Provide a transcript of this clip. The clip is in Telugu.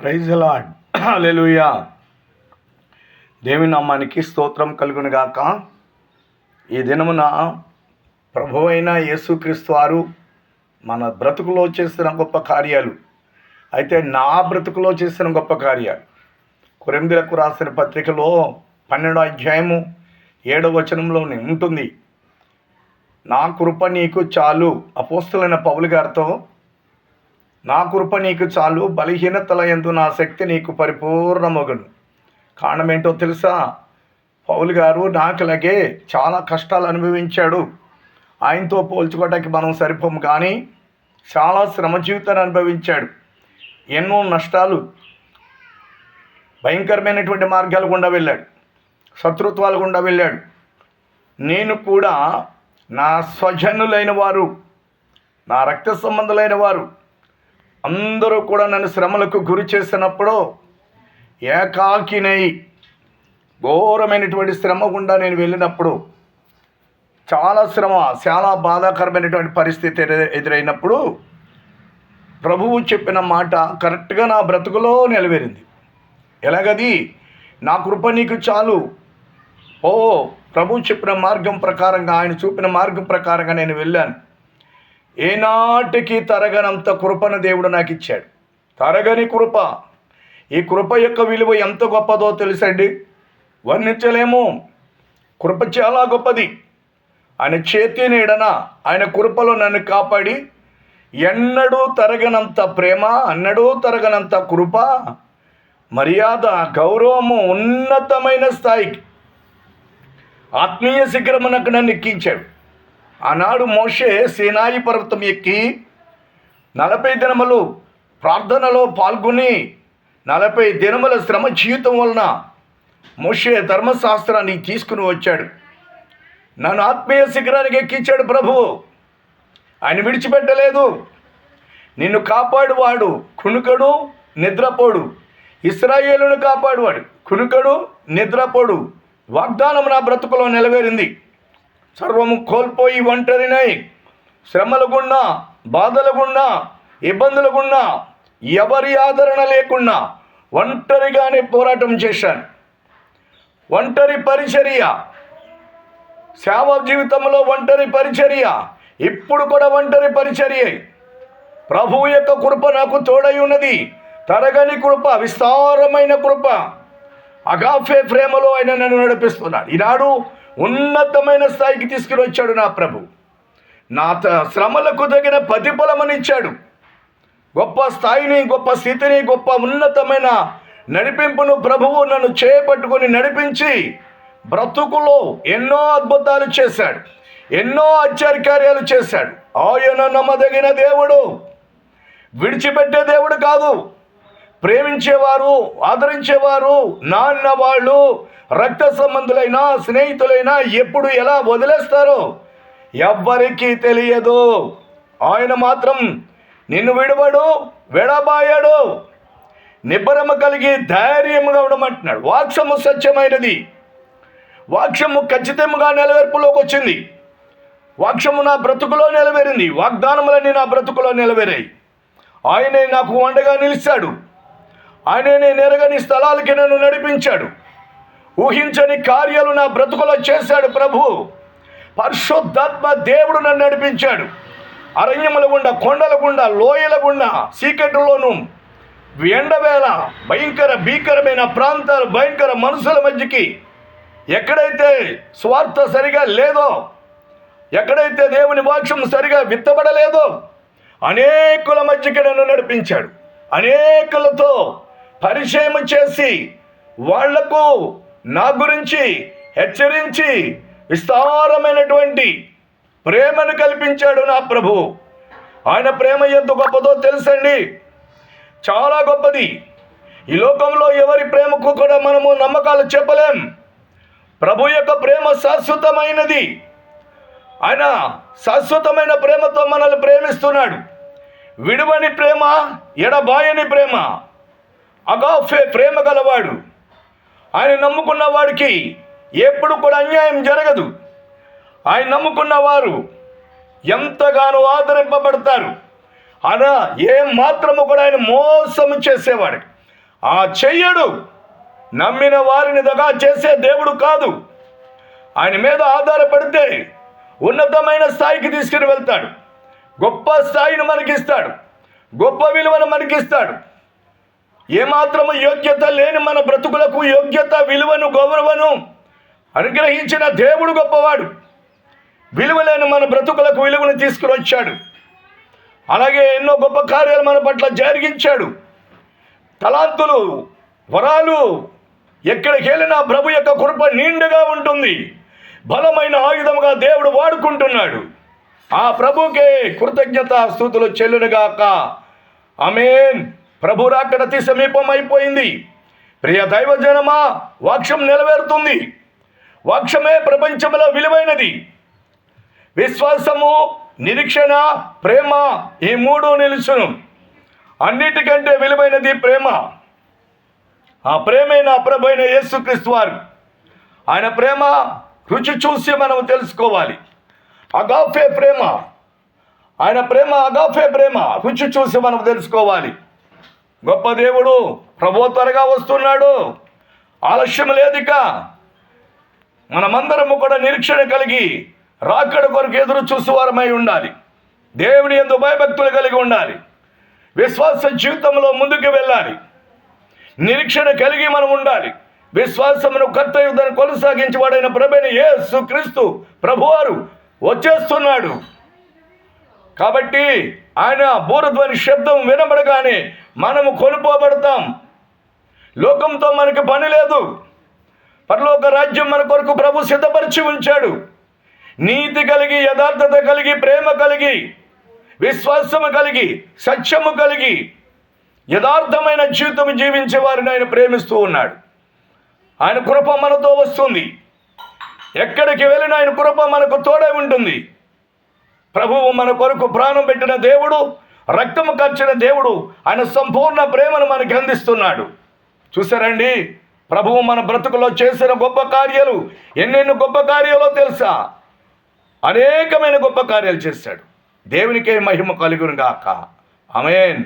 Praise the lord. హల్లెలూయా. దేవుని నామానికి స్తోత్రం కలుగును గాక. ఈ దినమున ప్రభువైన యేసుక్రీస్తు వారు మన బ్రతుకులో చేసిన గొప్ప కార్యాలు, అయితే నా బ్రతుకులో చేసిన గొప్ప కార్యాలు కొరింథీయులకు రాసిన పత్రికలో 12వ అధ్యాయము 7వ వచనంలోనే ఉంటుంది. నా కృప నీకు చాలు. అపోస్తలుడైన పౌలు గారితో, నా కృప నీకు చాలు, బలహీనతల యందు నా శక్తి నీకు పరిపూర్ణమగును. కారణం ఏంటో తెలుసా? పౌలు గారు నాకులాగే చాలా కష్టాలు అనుభవించాడు. ఆయనతో పోల్చుకోవడానికి మనం సరిపోము, కానీ చాలా శ్రమ జీవితాన్ని అనుభవించాడు. ఎన్నో నష్టాలు, భయంకరమైనటువంటి మార్గాలు గుండా వెళ్ళాడు, శత్రుత్వాలు గుండా వెళ్ళాడు. నేను కూడా నా స్వజనులైన వారు, నా రక్త సంబంధులైన వారు అందరూ కూడా నన్ను శ్రమలకు గురి చేసినప్పుడు ఏకాకినై ఘోరమైనటువంటి శ్రమ గుండా నేను వెళ్ళినప్పుడు, చాలా శ్రమ, చాలా బాధాకరమైనటువంటి పరిస్థితి ఎదురైనప్పుడు ప్రభువు చెప్పిన మాట కరెక్ట్గా నా బ్రతుకులో నెరవేరింది. ఎలాగది? నా కృప నీకు చాలు. ప్రభు చెప్పిన మార్గం ప్రకారంగా, ఆయన చూపిన మార్గం ప్రకారంగా నేను వెళ్ళాను. ఏనాటికి తరగనంత కృపను దేవుడు నాకు ఇచ్చాడు. తరగని కృప. ఈ కృప యొక్క విలువ ఎంత గొప్పదో తెలుసండి, వర్ణించలేము. కృప చాలా గొప్పది. ఆయన చేతి నీడన, ఆయన కృపలో నన్ను కాపాడి ఎన్నడూ తరగనంత ప్రేమ, అన్నడూ తరగనంత కృప, మర్యాద, గౌరవము, ఉన్నతమైన స్థాయికి, ఆత్మీయ శిఖరమునకు నన్ను ఎక్కించాడు. ఆనాడు మోషే సీనాయి పర్వతం ఎక్కి 40 దినములు ప్రార్థనలో పాల్గొని 40 దినముల శ్రమ జీవితం వలన మోషే ధర్మశాస్త్రాన్ని తీసుకుని వచ్చాడు. నన్ను ఆత్మీయ శిఖరానికి ఎక్కించాడు ప్రభువు. ఆయన విడిచిపెట్టలేదు. నిన్ను కాపాడువాడు కునుకడు, నిద్రపోడు. ఇశ్రాయేలును కాపాడువాడు కునుకడు, నిద్రపోడు. వాగ్దానం నా బ్రతుకులో నెరవేరింది. సర్వము కోల్పోయి ఒంటరినై శ్రమల గుండా, బాధల గుండా, ఇబ్బందుల గుండా, ఎవరి ఆదరణ లేకుండా ఒంటరిగానే పోరాటం చేశాను. ఒంటరి పరిచర్య, సేవ జీవితంలో ఒంటరి పరిచర్య, ఇప్పుడు కూడా ఒంటరి పరిచర్య. ప్రభువు యొక్క కృప నాకు తోడై ఉన్నది. తరగని కృప, విస్తారమైన కృప, అగాఫే ప్రేమలో ఆయన నన్ను నడిపిస్తున్నాడు. ఈనాడు ఉన్నతమైన స్థాయికి తీసుకుని వచ్చాడు నా ప్రభు. నా శ్రమలకు తగిన ప్రతిఫలమనిచ్చాడు. గొప్ప స్థాయిని, గొప్ప స్థితిని, గొప్ప ఉన్నతమైన నడిపింపును ప్రభువు నన్ను చేపట్టుకొని నడిపించి బ్రతుకులో ఎన్నో అద్భుతాలు చేశాడు, ఎన్నో ఆశ్చర్యకార్యాలు చేశాడు. ఆయన నమ్మదగిన దేవుడు, విడిచిపెట్టే దేవుడు కాదు. ప్రేమించేవారు, ఆదరించేవారు, నాన్న వాళ్ళు, రక్త సంబంధులైనా స్నేహితులైనా ఎప్పుడు ఎలా వదిలేస్తారో ఎవ్వరికీ తెలియదు. ఆయన మాత్రం నిన్ను విడవడు, విడబాయడు. నిబ్బరము కలిగి ధైర్యముగా ఉండమంటున్నాడు. వాక్యము సత్యమైనది. వాక్యము ఖచ్చితంగా నెరవేర్పులోకి వచ్చింది. వాక్యము నా బ్రతుకులో నెరవేరింది. వాగ్దానములన్నీ నా బ్రతుకులో నెరవేరాయి. ఆయనే నాకు అండగా నిలిచాడు. ఆయనే నెరగని స్థలాలకి నన్ను నడిపించాడు. ఊహించని కార్యాలు నా బ్రతుకులో చేశాడు ప్రభు. పరిశుద్ధాత్మ దేవుడు నన్ను నడిపించాడు. అరణ్యముల గుండా, కొండల గుండా, లోయల గుండా, చీకటిలోను, ఎండవేళ, భీకరమైన ప్రాంతాలు, భయంకర మనుషుల మధ్యకి, ఎక్కడైతే స్వార్థ సరిగా లేదో, ఎక్కడైతే దేవుని వాక్యం సరిగా విత్తబడలేదో, అనేకుల మధ్యకి నన్ను నడిపించాడు. అనేకులతో పరిచయం చేసి వాళ్లకు నా గురించి హెచ్చరించి విస్తారమైనటువంటి ప్రేమను కల్పించాడు నా ప్రభు. ఆయన ప్రేమ ఎంత గొప్పదో తెలుసండి, చాలా గొప్పది. ఈ లోకంలో ఎవరి ప్రేమకు కూడా మనము నమ్మకాలు చెప్పలేం. ప్రభు యొక్క ప్రేమ శాశ్వతమైనది. ఆయన శాశ్వతమైన ప్రేమతో మనల్ని ప్రేమిస్తున్నాడు. విడువని ప్రేమ, ఎడబాయని ప్రేమ, అగాఫే ప్రేమ గలవాడు. ఆయన నమ్ముకున్న వాడికి ఎప్పుడు కూడా అన్యాయం జరగదు. ఆయన నమ్ముకున్న వారు ఎంతగానో ఆదరింపబడతారు. అలా ఏ మాత్రము కూడా ఆయన మోసము చేసేవాడు. చెయ్యడు. నమ్మిన వారిని దగా చేసే దేవుడు కాదు. ఆయన మీద ఆధారపడితే ఉన్నతమైన స్థాయికి తీసుకుని వెళ్తాడు. గొప్ప స్థాయిని మనకిస్తాడు, గొప్ప విలువను మనకిస్తాడు. ఏమాత్రము యోగ్యత లేని మన బ్రతుకులకు యోగ్యత, విలువను, గౌరవను అనుగ్రహించిన దేవుడు గొప్పవాడు. విలువలేని మన బ్రతుకులకు విలువను తీసుకుని వచ్చాడు. అలాగే ఎన్నో గొప్ప కార్యాలు మన పట్ల జరిగించాడు. తలాంతులు, వరాలు ఎక్కడికి వెళ్ళినా ప్రభు యొక్క కృప నిండుగా ఉంటుంది. బలమైన ఆయుధముగా దేవుడు వాడుకుంటున్నాడు. ఆ ప్రభుకే కృతజ్ఞత స్తుతులు చెల్లునుగాక. ఆమేన్. ప్రభు రాకడ అతి సమీపం అయిపోయింది. ప్రియ దైవజనమా, వాక్యం నెరవేరుతుంది. వాక్యమే ప్రపంచంలో విలువైనది. విశ్వాసము, నిరీక్షణ, ప్రేమ, ఈ మూడు నిలుచును. అన్నిటికంటే విలువైనది ప్రేమ. ఆ ప్రేమే నా ప్రభు అయిన యేసుక్రీస్తు వారు. ఆయన ప్రేమ రుచి చూసి మనం తెలుసుకోవాలి. అగాఫే ప్రేమ, ఆయన ప్రేమ అగాఫే ప్రేమ రుచి చూసి మనం తెలుసుకోవాలి. గొప్ప దేవుడు ప్రభు త్వరగా వస్తున్నాడు. ఆలస్యం లేదిక. మనమందరము కూడా నిరీక్షణ కలిగి రాకడ కొరకు ఎదురు చూసేవారమై ఉండాలి. దేవుని యందు భయభక్తులు కలిగి ఉండాలి. విశ్వాస జీవితంలో ముందుకు వెళ్ళాలి. నిరీక్షణ కలిగి మనం ఉండాలి. విశ్వాసమును కర్తయుద్ధను కొనసాగించేవాడైన ప్రభువైన యేసుక్రీస్తు ప్రభువారు వచ్చేస్తున్నాడు. కాబట్టి ఆయన బూరధ్వని శబ్దం వినబడగానే మనము కొనుక్కోబడతాం. లోకంతో మనకి పని లేదు. పరలోక రాజ్యం మన కొరకు ప్రభు సిద్ధపరిచి ఉంచాడు. నీతి కలిగి, యథార్థత కలిగి, ప్రేమ కలిగి, విశ్వాసము కలిగి, సత్యము కలిగి, యథార్థమైన జీవితం జీవించే వారిని ఆయన ప్రేమిస్తూ ఉన్నాడు. ఆయన కృప మనతో వస్తుంది. ఎక్కడికి వెళ్ళినా ఆయన కృప మనకు తోడై ఉంటుంది. ప్రభువు మన కొరకు ప్రాణం పెట్టిన దేవుడు, రక్తము కార్చిన దేవుడు, ఆయన సంపూర్ణ ప్రేమను మనకు అందిస్తున్నాడు. చూసారండి, ప్రభువు మన బ్రతుకులో చేసిన గొప్ప కార్యాలు ఎన్నెన్ని గొప్ప కార్యాలో తెలుసా? అనేకమైన గొప్ప కార్యాలు చేశాడు. దేవునికే మహిమ కలుగును గాక. ఆమేన్.